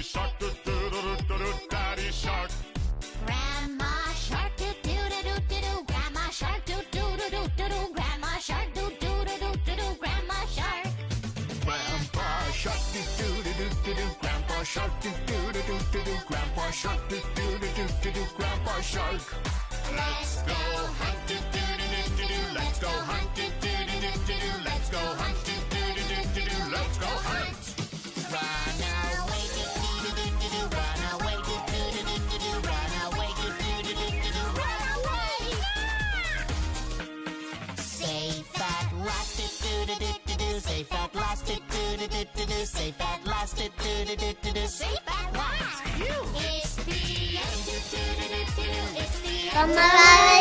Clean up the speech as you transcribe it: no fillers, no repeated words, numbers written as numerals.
shark, do do do do do, daddy shark. Grandma shark, do do do do do do. Grandma shark, do do do do do do. Grandma shark, do do do do do do. Grandma shark. Grandpa shark, do do do do do do. Grandpa shark, do do do do do do. Grandpa shark, do do do do do do. Grandpa shark. Let's go hunt, do do do do do do. Let's go hunt, do do do do do do. Let's go hunt, do do do do do do. Let's go hunt. Run away, do do do do do do. Run away, do do do do do do. Run away, do do do do do do. Run away. Safe at last, do do do do do do. Safe at last, do do do do do do. Safe at last, do do do do do do. Safe at last. It's the end, do do do do do. It's the end.